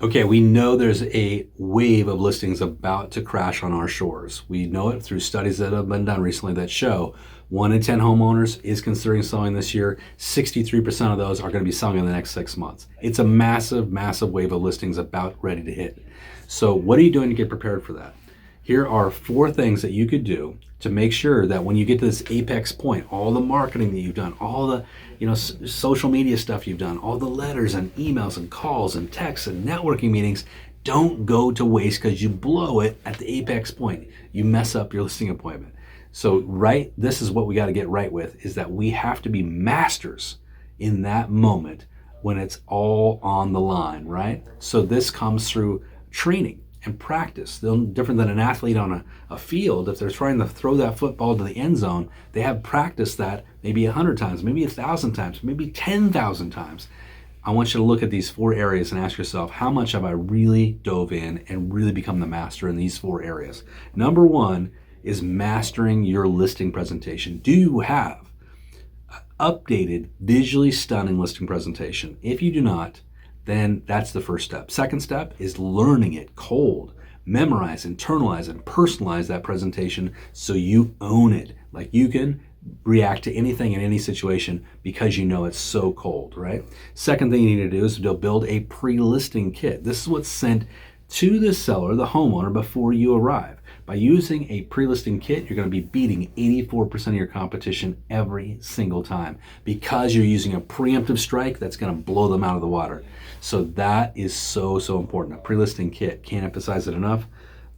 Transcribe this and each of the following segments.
Okay, we know there's a wave of listings about to crash on our shores. We know it through studies that have been done recently that show 1 in 10 homeowners is considering selling this year. 63% of those are going to be selling in the next 6 months. It's a massive, massive wave of listings about ready to hit. So what are you doing to get prepared for that? Here are 4 things that you could do to make sure that when you get to this apex point, all the marketing that you've done, all the social media stuff you've done, all the letters and emails and calls and texts and networking meetings, don't go to waste because you blow it at the apex point. You mess up your listing appointment. So this is what we got to get right with, is that we have to be masters in that moment when it's all on the line, right? So this comes through training and practice. They're different than an athlete on a field. If they're trying to throw that football to the end zone, they have practiced that maybe 100 times, maybe 1,000 times, maybe 10,000 times. I want you to look at these 4 areas and ask yourself, how much have I really dove in and really become the master in these 4 areas? Number 1 is mastering your listing presentation. Do you have updated, visually stunning listing presentation? If you do not, then that's the first step. Second step is learning it cold. Memorize, internalize, and personalize that presentation so you own it. Like you can react to anything in any situation because you know it's so cold, right? Second thing you need to do is to build a pre-listing kit. This is what's sent to the seller, the homeowner, before you arrive. By using a pre-listing kit, you're going to be beating 84% of your competition every single time because you're using a preemptive strike that's going to blow them out of the water. So that is so important. A pre-listing kit, can't emphasize it enough.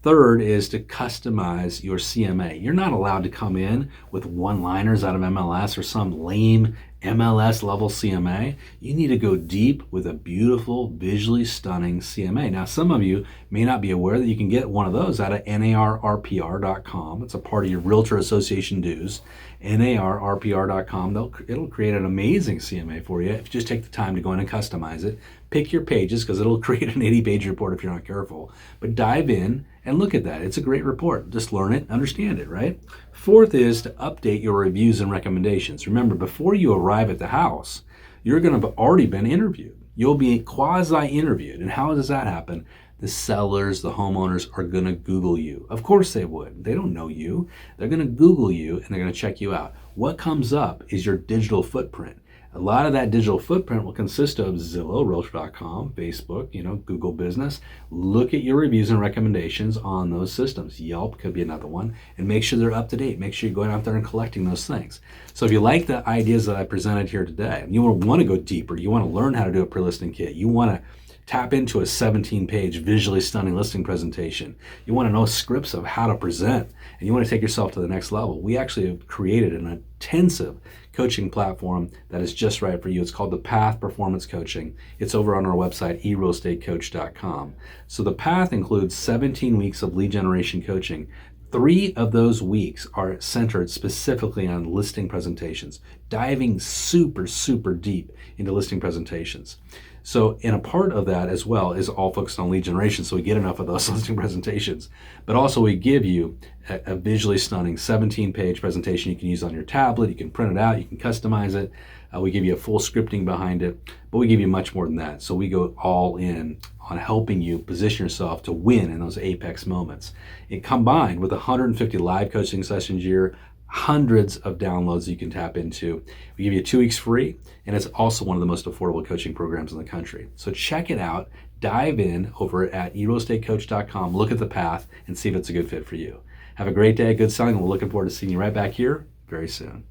Third is to customize your CMA. You're not allowed to come in with one-liners out of MLS or some lame MLS level CMA. You need to go deep with a beautiful, visually stunning CMA. Now, some of you may not be aware that you can get one of those out of NARRPR.com. It's a part of your Realtor Association dues. NARRPR.com. It'll create an amazing CMA for you if you just take the time to go in and customize it. Pick your pages because it'll create an 80-page report if you're not careful. But dive in and look at that. It's a great report. Just learn it, understand it, right? Fourth is to update your reviews and recommendations. Remember, before you arrive at the house, you're going to have already been interviewed. You'll be quasi-interviewed. And how does that happen? The sellers, the homeowners are going to Google you. Of course they would. They don't know you. They're going to Google you and they're going to check you out. What comes up is your digital footprint. A lot of that digital footprint will consist of Zillow, Realtor.com, Facebook, Google Business. Look at your reviews and recommendations on those systems. Yelp could be another one. And make sure they're up to date. Make sure you're going out there and collecting those things. So if you like the ideas that I presented here today, and you want to go deeper, you want to learn how to do a pre-listing kit, you want to tap into a 17-page visually stunning listing presentation, you want to know scripts of how to present, and you want to take yourself to the next level, we actually have created an intensive coaching platform that is just right for you. It's called the Path Performance Coaching. It's over on our website, eRealEstateCoach.com. So the Path includes 17 weeks of lead generation coaching. 3 of those weeks are centered specifically on listing presentations, diving super deep into listing presentations. So, and a part of that as well is all focused on lead generation, so we get enough of those listing presentations. But also we give you a visually stunning 17-page presentation you can use on your tablet, you can print it out, you can customize it. We give you a full scripting behind it, but we give you much more than that. So we go all in on helping you position yourself to win in those apex moments. It combined with 150 live coaching sessions a year, hundreds of downloads you can tap into. We give you 2 weeks free, and it's also one of the most affordable coaching programs in the country. So check it out, dive in over at eRealEstateCoach.com, look at the path, and see if it's a good fit for you. Have a great day, good selling, and we're looking forward to seeing you right back here very soon.